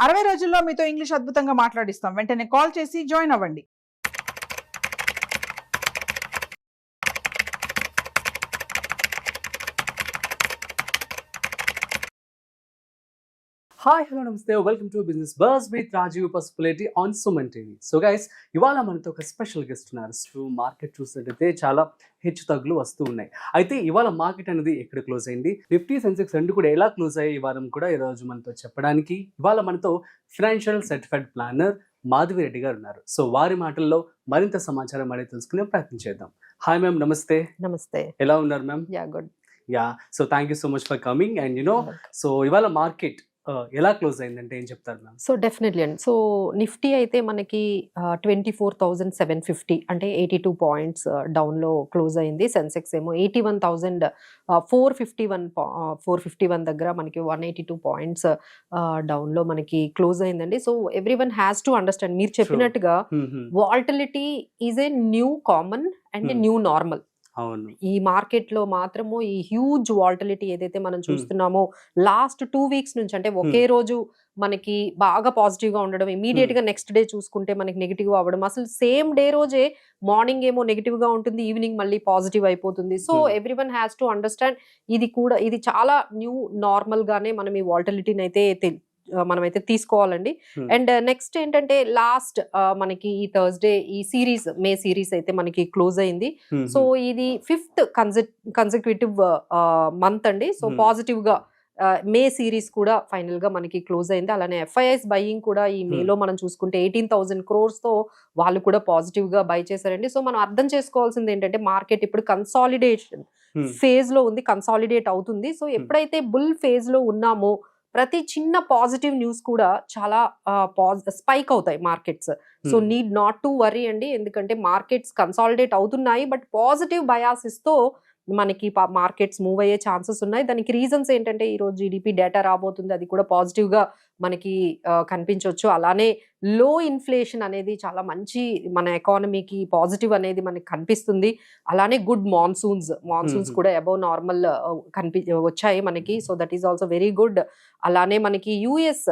60 రోజుల్లో మీతో ఇంగ్లీష్ అద్భుతంగా మాట్లాడిస్తాం. వెంటనే కాల్ చేసి జాయిన్ అవ్వండి. Hi hello namaste welcome to business buzz with Rajeev Pasupuleti on Suman TV. So guys, ఇవాళ మనతో ఒక స్పెషల్ గెస్ట్ ఉన్నారు. సో మార్కెట్ చూసినట్టయితే చాలా హెచ్చు తగ్గులు వస్తూ ఉన్నాయి. అయితే ఇవాళ మార్కెట్ అనేది ఎక్కడ క్లోజ్ అయింది, నిఫ్టీ సెన్సెక్స్ రెండు కూడా ఎలా క్లోజ్ అయ్యాయి ఈ వారం కూడా ఈరోజు మనతో చెప్పడానికి ఇవాళ మనతో financial certified planner Madhavi Reddy garu ఉన్నారు. సో వారి మాటల్లో మరింత సమాచారం అడిగి తెలుసుకునే ప్రయత్నం చేద్దాం. హాయ్ మ్యామ్, నమస్తే. నమస్తే. ఎలా ఉన్నారు ma'am? Yeah good. Yeah, so thank you so much for coming. And so ఇవాళ మార్కెట్ ఎలా క్లోజ్ అయిందంటే ఏం చెప్తారు మ్యామ్? సో డెఫినెట్లీ అండి. సో నిఫ్టీ అయితే మనకి 24,750 అంటే 82 పాయింట్స్ డౌన్లో క్లోజ్ అయింది. సెన్సెక్స్ ఏమో 81,451 దగ్గర మనకి 182 పాయింట్స్ డౌన్లో మనకి క్లోజ్ అయిందండి. So every one has to understand, మీరు చెప్పినట్టుగా volatility is a new common and new normal. అవును, ఈ మార్కెట్ లో మాత్రము ఈ హ్యూజ్ వాల్టిలిటీ ఏదైతే మనం చూస్తున్నామో లాస్ట్ 2 వీక్స్ నుంచి, అంటే ఒకే రోజు మనకి బాగా పాజిటివ్ గా ఉండడం, ఇమీడియట్ గా నెక్స్ట్ డే చూసుకుంటే మనకి నెగిటివ్ అవ్వడం, అసలు సేమ్ డే రోజే మార్నింగ్ ఏమో నెగిటివ్ గా ఉంటుంది, ఈవినింగ్ మళ్ళీ పాజిటివ్ అయిపోతుంది. So every one has to understand, ఇది చాలా న్యూ నార్మల్ గానే మనం ఈ వాల్టిలిటీని అయితే మనమైతే తీసుకోవాలండి. అండ్ నెక్స్ట్ ఏంటంటే లాస్ట్ మనకి ఈ థర్స్డే ఈ సిరీస్ మే సిరీస్ అయితే మనకి క్లోజ్ అయింది. సో ఇది 5th కన్సిక్యూటివ్ మంత్ అండి. సో పాజిటివ్ గా మే సిరీస్ కూడా ఫైనల్ గా మనకి క్లోజ్ అయింది. అలానే FIIs బయింగ్ కూడా ఈ మేలో మనం చూసుకుంటే 18,000 crores తో వాళ్ళు కూడా పాజిటివ్ గా బై చేశారండి. సో మనం అర్థం చేసుకోవాల్సింది ఏంటంటే మార్కెట్ ఇప్పుడు కన్సాలిడేషన్ ఫేజ్ లో ఉంది, కన్సాలిడేట్ అవుతుంది. సో ఎప్పుడైతే బుల్ ఫేజ్ లో ఉన్నామో ప్రతి చిన్న పాజిటివ్ న్యూస్ కూడా చాలా స్పైక్ అవుతాయి markets. So need not to worry అండి, ఎందుకంటే మార్కెట్స్ కన్సాలిడేట్ అవుతున్నాయి, బట్ పాజిటివ్ బయాసిస్ తో మనకి మార్కెట్స్ మూవ్ అయ్యే ఛాన్సెస్ ఉన్నాయి. దానికి రీజన్స్ ఏంటంటే ఈ రోజు GDP డేటా రాబోతుంది, అది కూడా పాజిటివ్ గా మనకి కనిపించవచ్చు. అలానే లో ఇన్ఫ్లేషన్ అనేది చాలా మంచి మన ఎకానమీకి పాజిటివ్ అనేది మనకి కనిపిస్తుంది. అలానే గుడ్ మాన్సూన్స్ కూడా అబౌవ్ నార్మల్ వచ్చాయి మనకి. So that is also very good. అలానే మనకి US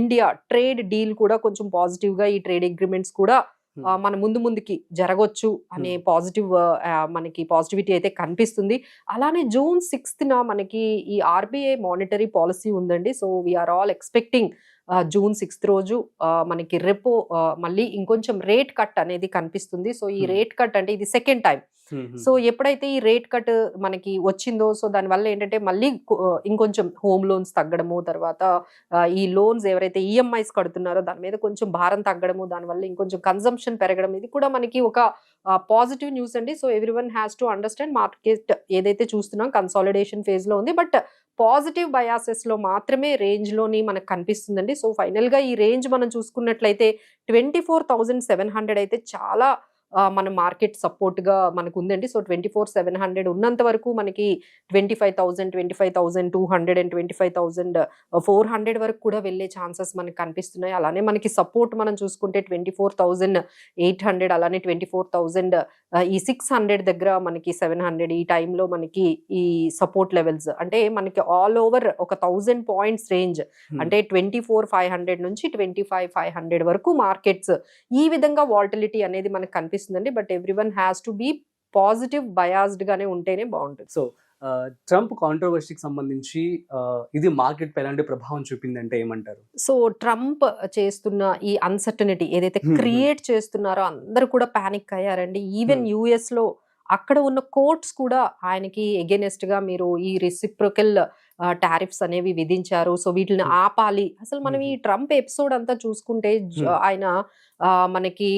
ఇండియా ట్రేడ్ డీల్ కూడా కొంచెం పాజిటివ్ గా, ఈ ట్రేడ్ అగ్రిమెంట్స్ కూడా మన ముందుకి జరగొచ్చు అనే పాజిటివ్ మనకి పాజిటివిటీ అయితే కనిపిస్తుంది. అలానే June 6th మనకి ఈ RBI మానిటరీ పాలసీ ఉందండి. So we are all expecting June 6th రోజు మనకి రెపో మళ్ళీ ఇంకొంచెం రేట్ కట్ అనేది కనిపిస్తుంది. సో ఈ రేట్ కట్ అంటే ఇది సెకండ్ టైం. సో ఎప్పుడైతే ఈ రేట్ కట్ మనకి వచ్చిందో, సో దానివల్ల ఏంటంటే మళ్ళీ ఇంకొంచెం హోమ్ లోన్స్ తగ్గడము, తర్వాత ఈ లోన్స్ ఎవరైతే EMIs కడుతున్నారో దాని మీద కొంచెం భారం తగ్గడము, దానివల్ల ఇంకొంచెం కన్సంప్షన్ పెరగడం, ఇది కూడా మనకి ఒక పాజిటివ్ న్యూస్ అండి. So every one has to understand, market ఏదైతే చూస్తున్నాం కన్సాలిడేషన్ ఫేజ్ లో ఉంది, బట్ పాజిటివ్ బయాసెస్ లో మాత్రమే రేంజ్ లోని మనకు కనిపిస్తుందండి. సో ఫైనల్ గా ఈ రేంజ్ మనం చూసుకున్నట్లయితే 24,700 అయితే చాలా మన మార్కెట్ సపోర్ట్ గా మనకు ఉందండి. సో 24,700 ఉన్నంత వరకు మనకి 25,000, 25,200 అండ్ 25,400 వరకు కూడా వెళ్ళే ఛాన్సెస్ మనకు కనిపిస్తున్నాయి. అలానే మనకి సపోర్ట్ మనం చూసుకుంటే 24,800, అలానే 24,000, ఈ 600 దగ్గర మనకి 700, ఈ టైంలో మనకి ఈ సపోర్ట్ లెవెల్స్, అంటే మనకి ఆల్ ఓవర్ ఒక 1,000 పాయింట్స్ రేంజ్, అంటే 24,500 నుంచి 25,500 వరకు మార్కెట్స్ ఈ విధంగా వాల్టిలిటీ అనేది మనకు కనిపిస్తుంది. But everyone has to be positive biased గానే ఉంటేనే బాగుంటుంది. సో ట్రంప్ కాంట్రవర్సీకి సంబంధించి ఇది మార్కెట్ పై ఎలాంటి ప్రభావం చూపిందంటే ఏమంటారు? సో ట్రంప్ చేస్తున్న ఈ అన్సర్టనిటీ ఏదైతే క్రియేట్ చేస్తున్నారో అందరూ కూడా పానిక్ అయ్యారండి. ఈవెన్ US లో అక్కడ ఉన్న కోర్ట్స్ కూడా ఆయనకి ఎగెనెస్ట్ గా మీరు ఈ రెసిప్రోకల్ టారిఫ్స్ అనేవి విధించారు. సో వీటిని ఆపాలి. అసలు మనం ఈ ట్రంప్ ఎపిసోడ్ అంతా చూసుకుంటే ఆయన మనకి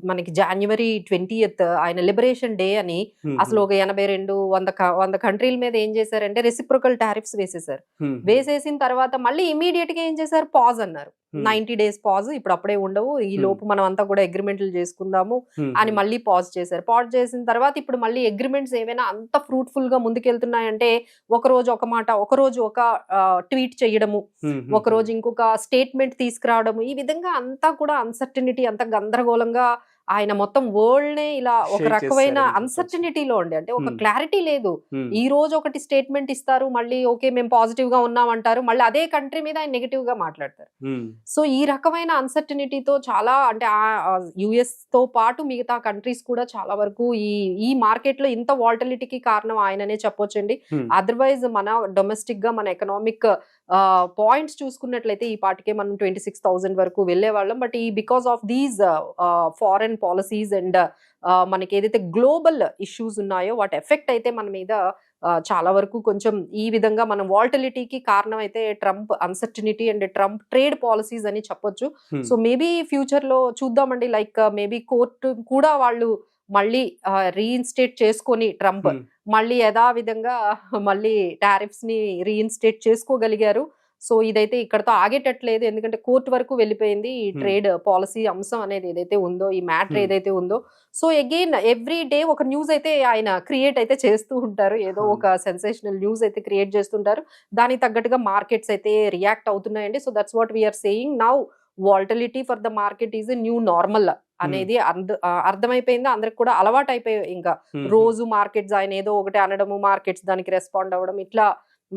మనకి January 20th ఆయన లిబరేషన్ డే అని అసలు ఒక 82-100 కంట్రీల మీద ఏం చేశారంటే రెసిప్రోకల్ టారిఫ్స్ వేసేసారు. వేసేసిన తర్వాత మళ్ళీ ఇమీడియట్ గా ఏం చేశారు, పాజ్ అన్నారు. 90 days పాజ్, ఇప్పుడు అప్పుడే ఉండవు, ఈ లోపు మనం అంతా కూడా అగ్రిమెంట్లు చేసుకుందాము అని మళ్ళీ పాజ్ చేశారు. పాజ్ చేసిన తర్వాత ఇప్పుడు మళ్ళీ అగ్రిమెంట్స్ ఏమైనా అంత ఫ్రూట్ఫుల్ గా ముందుకెళ్తున్నాయంటే ఒక రోజు ఒక మాట, ఒక రోజు ఒక ట్వీట్ చేయడము, ఒక రోజు ఇంకొక స్టేట్మెంట్ తీసుకురావడము, ఈ విధంగా అంతా కూడా అన్సర్టనిటీ, అంత గందరగోళంగా ఆయన మొత్తం వరల్డ్ నే ఇలా ఒక Shake రకమైన చేశారని చెప్పొచ్చు. అన్సర్టనిటీలో ఉండే, అంటే ఒక Hmm. క్లారిటీ లేదు. Hmm. ఈ రోజు ఒకటి స్టేట్మెంట్ ఇస్తారు, మళ్ళీ ఓకే మేము పాజిటివ్ గా ఉన్నాం అంటారు, మళ్ళీ అదే కంట్రీ మీద ఆయన నెగిటివ్ గా మాట్లాడతారు. Hmm. సో ఈ రకమైన అన్సర్టనిటీతో చాలా, అంటే యుఎస్ తో పాటు మిగతా కంట్రీస్ కూడా చాలా వరకు ఈ మార్కెట్ లో ఇంత వాల్టిలిటీకి కారణం ఆయననే చెప్పొచ్చండి. Hmm. అదర్వైజ్ మన డొమెస్టిక్ గా మన ఎకనామిక్ పాయింట్స్ చూసుకున్నట్లయితే ఈ పాటికే మనం 26,000 వరకు వెళ్లే వాళ్ళం. బట్ ఈ because of these foreign policies and మనకి ఏదైతే గ్లోబల్ ఇష్యూస్ ఉన్నాయో వాటి ఎఫెక్ట్ అయితే మన మీద చాలా వరకు కొంచెం ఈ విధంగా మనం వాల్టిలిటీకి కారణం అయితే Trump uncertainty and Trump trade policies అని చెప్పొచ్చు. Hmm. సో మేబీ ఫ్యూచర్ లో చూద్దామండి, లైక్ మేబీ కోర్టు కూడా వాళ్ళు మళ్ళీ రీఇన్స్టేట్ చేసుకొని ట్రంప్ Hmm. మళ్ళీ యథావిధంగా మళ్ళీ టారిఫ్స్ ని రీఇన్స్టేట్ చేసుకోగలిగారు. సో ఇదైతే ఇక్కడతో ఆగేటట్లేదు, ఎందుకంటే కోర్టు వరకు వెళ్ళిపోయింది ఈ ట్రేడ్ పాలసీ అంశం అనేది ఏదైతే ఉందో, ఈ మ్యాటర్ Hmm. ఏదైతే ఉందో. సో అగైన్ ఎవ్రీ డే ఒక న్యూస్ అయితే ఆయన క్రియేట్ అయితే చేస్తూ ఉంటారు, ఏదో Hmm. ఒక సెన్సేషనల్ న్యూస్ అయితే క్రియేట్ చేస్తుంటారు, దానికి తగ్గట్టుగా మార్కెట్స్ అయితే రియాక్ట్ అవుతున్నాయండి. So that's what we're saying now, volatility for the market is a new normal అనేది అర్థమైపోయింది, అందరికి కూడా అలవాటు అయిపోయి ఇంకా Hmm. రోజు మార్కెట్స్ ఆయన ఏదో ఒకటి అనడము, మార్కెట్స్ దానికి రెస్పాండ్ అవ్వడం, ఇట్లా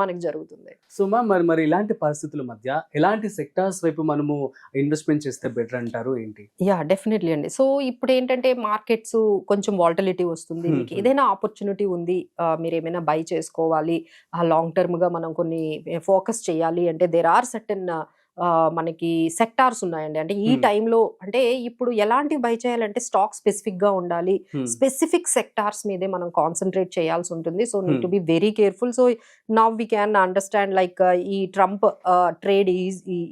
మనకి జరుగుతుంది. సో మ్యామ్, మరి ఇలాంటి పరిస్థితుల మధ్య ఎలాంటి సెక్టార్స్ వైపు మనము ఇన్వెస్ట్మెంట్ చేస్తే బెటర్ అంటారు ఏంటి? యా డెఫినెట్లీ అండి. సో ఇప్పుడు ఏంటంటే మార్కెట్స్ కొంచెం వాల్టిలిటీ వస్తుంది, మీకు ఏదైనా ఆపర్చునిటీ ఉంది, మీరు ఏమైనా బై చేసుకోవాలి, లాంగ్ టర్మ్ గా మనం కొన్ని ఫోకస్ చేయాలి అంటే దేర్ ఆర్ సర్టన్ మనకి సెక్టార్స్ ఉన్నాయండి. అంటే ఈ టైంలో అంటే ఇప్పుడు ఎలాంటి బై చేయాలంటే స్టాక్ స్పెసిఫిక్ గా ఉండాలి, స్పెసిఫిక్ సెక్టార్స్ మీదే మనం కాన్సన్ట్రేట్ చేయాల్సి ఉంటుంది. So need to be very careful. So now we can understand like ఈ ట్రంప్ ట్రేడ్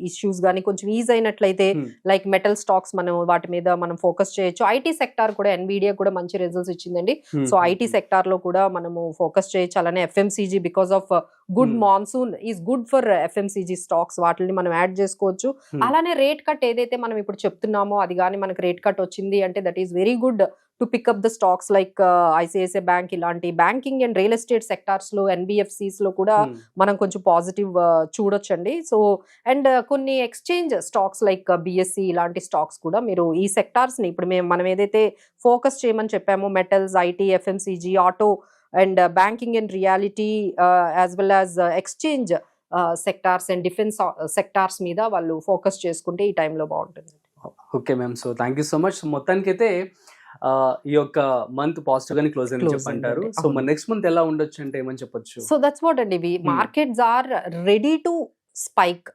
ఇష్యూస్ కానీ కొంచెం ఈజ్ అయినట్లయితే లైక్ మెటల్ స్టాక్స్ మనం వాటి మీద మనం ఫోకస్ చేయొచ్చు. ఐటీ సెక్టార్ కూడా, ఎన్విడియా కూడా మంచి రిజల్ట్స్ ఇచ్చిందండి. సో ఐటీ సెక్టార్ లో కూడా మనము ఫోకస్ చేయొచ్చు. అలానే FMCG because of good monsoon is good for FMCG stocks, వాటిని మనం యాడ్ చేసుకోవచ్చు. అలానే రేట్ కట్ ఏదైతే మనం ఇప్పుడు చెప్తున్నామో అది కానీ మనకు రేట్ కట్ వచ్చింది అంటే that is very good to pick up the stocks like ICICI bank, ఇలాంటి banking and real estate sectors లో, ఎన్బిఎఫ్సిస్ లో కూడా మనం కొంచెం పాజిటివ్ చూడొచ్చండి. సో అండ్ కొన్ని ఎక్స్చేంజ్ స్టాక్స్ లైక్ బిఎస్సి ఇలాంటి స్టాక్స్ కూడా మీరు ఈ సెక్టార్స్ ని ఇప్పుడు మనం ఏదైతే ఫోకస్ చేయమని చెప్పామో, metals, IT, FMCG, auto and banking and realty as well as exchange sectors and defence sectors మీద వాళ్ళు ఫోకస్ చేసుకుంటే ఈ టైంలో బాగుంటుంది. Okay ma'am, so thank you so much. మొత్తానికి అయితే ఈ యొక్క మంత్ పాజిటివ్ గానే క్లోజ్ అని చెప్పంటారు. సో మన నెక్స్ట్ మంత్ ఎలా ఉండొచ్చు అంటే ఏమని చెప్పొచ్చు? సో దట్స్ వాట్ అండి, markets are ready to spike.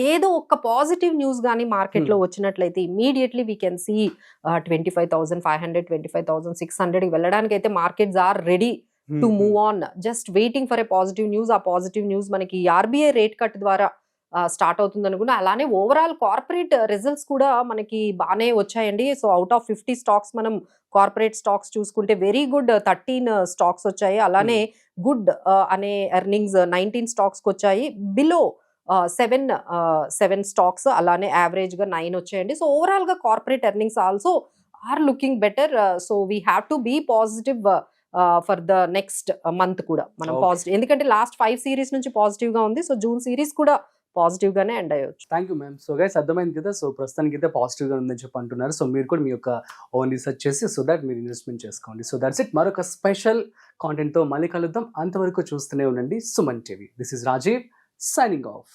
ఏదో ఒక పాజిటివ్ న్యూస్ కానీ మార్కెట్ లో వచ్చినట్లయితే ఇమీడియట్లీ వీ కెన్ సీ 25,500, 25,600 వెళ్ళడానికి అయితే markets are ready to move on, just waiting for a positive news. ఆ పాజిటివ్ న్యూస్ మనకి ఆర్బీఐ రేట్ కట్ ద్వారా స్టార్ట్ అవుతుంది అనుకున్నా. అలానే ఓవరాల్ కార్పొరేట్ రిజల్ట్స్ కూడా మనకి బాగానే వచ్చాయండి. సో అవుట్ ఆఫ్ 50 స్టాక్స్ మనం కార్పొరేట్ స్టాక్స్ చూసుకుంటే వెరీ గుడ్ 13 స్టాక్స్ వచ్చాయి. అలానే గుడ్ అనే ఎర్నింగ్స్ 19 స్టాక్స్ వచ్చాయి. బిలో 7 స్టాక్స్, అలానే యావరేజ్ గా 9 వచ్చాయండి. సో ఓవరాల్ గా corporate earnings also are looking better. So we have to be positive for the next month కూడా మనం పాజిటివ్, ఎందుకంటే లాస్ట్ 5 సిరీస్ నుంచి పాజిటివ్ గా ఉంది. సో జూన్ సిరీస్ కూడా పాజిటివ్ గానే ఎండ్ అయ్యొచ్చు. Thank you ma'am. So guys అర్థమైంది కదా, సో ప్రస్తుతానికి అయితే పాజిటివ్ గా ఉందని చెప్పి అంటున్నారు. సో మీరు కూడా మీ యొక్క ఓన్ రీసెర్చ్ చేసి సో దట్ మీరు ఇన్వెస్ట్మెంట్ చేసుకోండి. So that's it. మరొక స్పెషల్ కాంటెంట్ తో మళ్ళీ కలుద్దాం. అంతవరకు చూస్తూనే ఉండండి Suman TV. This is Rajeev signing of.